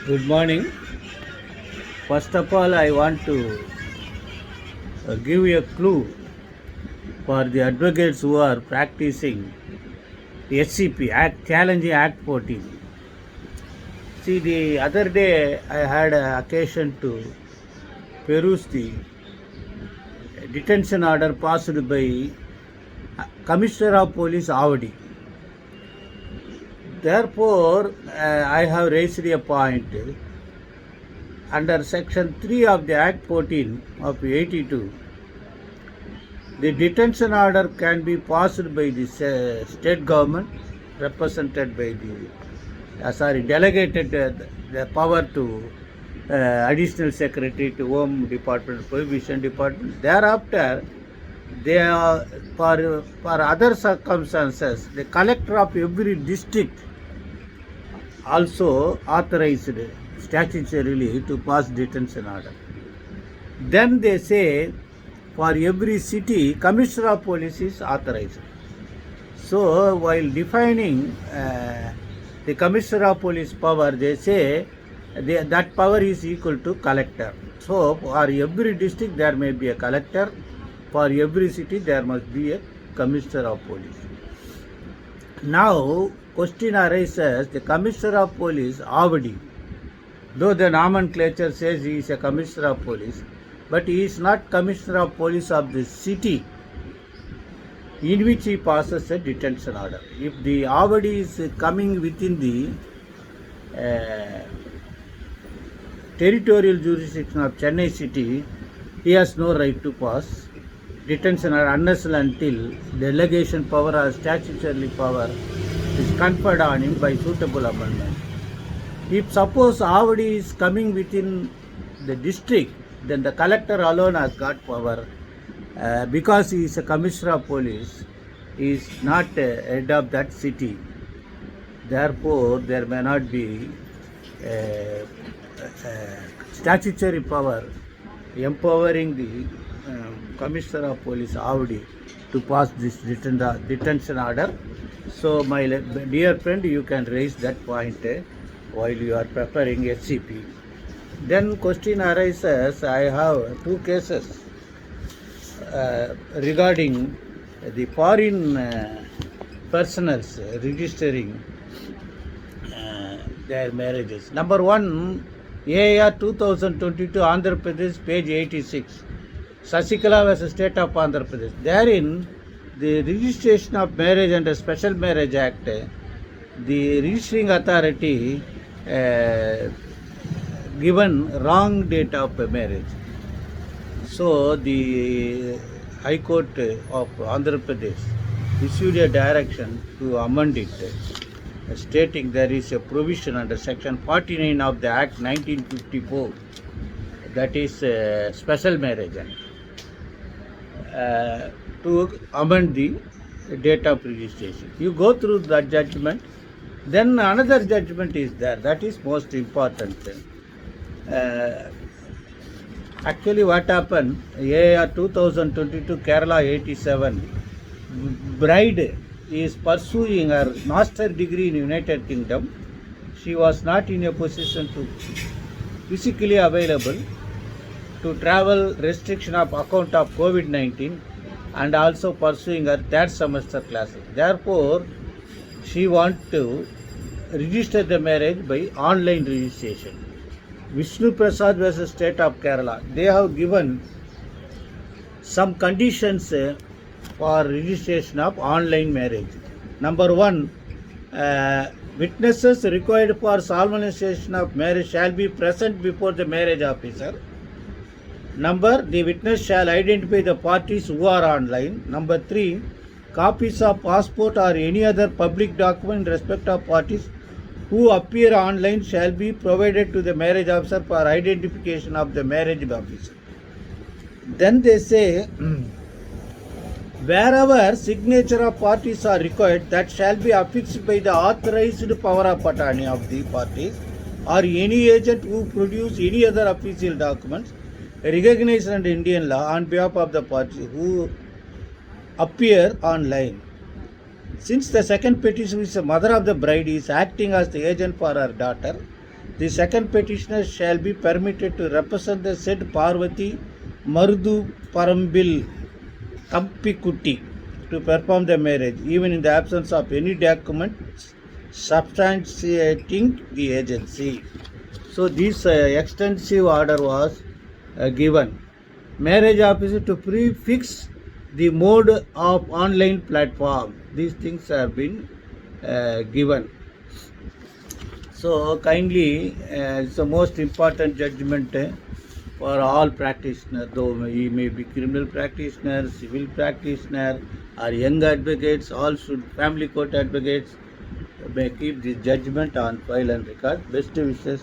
Good morning. First of all, I want to give you a clue for the advocates who are practicing SCP, Act, Challenging Act 14. See, the other day I had an occasion to peruse the detention order passed by Commissioner of Police Avadi. Therefore, I have raised a point under Section 3 of the Act 14 of 82. The detention order can be passed by the state government, represented by delegated the power to additional secretary to Home Department, Prohibition Department. Thereafter, they are for other circumstances, the collector of every district also authorized statutorily to pass detention order. Then they say for every city, Commissioner of Police is authorized. So while defining the Commissioner of Police power, they say that power is equal to collector. So for every district there may be a collector, for every city there must be a Commissioner of Police. Now question arises, the Commissioner of Police, Avadi, though the nomenclature says he is a Commissioner of Police, but he is not Commissioner of Police of the city in which he passes a detention order. If the Avadi is coming within the territorial jurisdiction of Chennai city, he has no right to pass detention order unless and until delegation power or statutory power is conferred on him by suitable amendment. If suppose Avadi is coming within the district, then the collector alone has got power. Because he is a Commissioner of Police, he is not head of that city. Therefore, there may not be statutory power empowering the Commissioner of Police Avadi to pass this detention order. So, my dear friend, you can raise that point while you are preparing SCP. Then question arises, I have two cases regarding the foreign persons registering their marriages. Number one, AR 2022 Andhra Pradesh, page 86. Sasikala vs. State of Andhra Pradesh. Therein, the registration of marriage under Special Marriage Act, the registering authority given wrong date of marriage. So the High Court of Andhra Pradesh issued a direction to amend it, stating there is a provision under Section 49 of the Act 1954, that is Special Marriage Act, to amend the date of registration. You go through that judgment, then another judgment is there, that is most important. Actually what happened, AR 2022 Kerala 87, bride is pursuing her master degree in United Kingdom. She was not in a position to physically available to travel, restriction of account of COVID-19, and also pursuing her third semester classes. Therefore, she wants to register the marriage by online registration. Vishnu Prasad vs. State of Kerala, they have given some conditions for registration of online marriage. Number one, witnesses required for solemnization of marriage shall be present before the marriage officer. The witness shall identify the parties who are online. Number 3, copies of passport or any other public document in respect of parties who appear online shall be provided to the marriage officer for identification of the marriage officer. Then they say, wherever signature of parties are required, that shall be affixed by the authorized power of attorney of the parties or any agent who produce any other official documents recognized under Indian law on behalf of the parties who appear online. Since the second petition, which the mother of the bride is acting as the agent for her daughter, The second petitioner shall be permitted to represent the said Parvati Marudu Parambil Kampikutti to perform the marriage, even in the absence of any documents substantiating the agency. So this extensive order was given. Marriage officer to prefix the mode of online platform. These things have been given. So kindly, it's the most important judgment for all practitioners, though he may be criminal practitioner, civil practitioner, or young advocates, all should, family court advocates, may keep this judgment on file and record. Best wishes.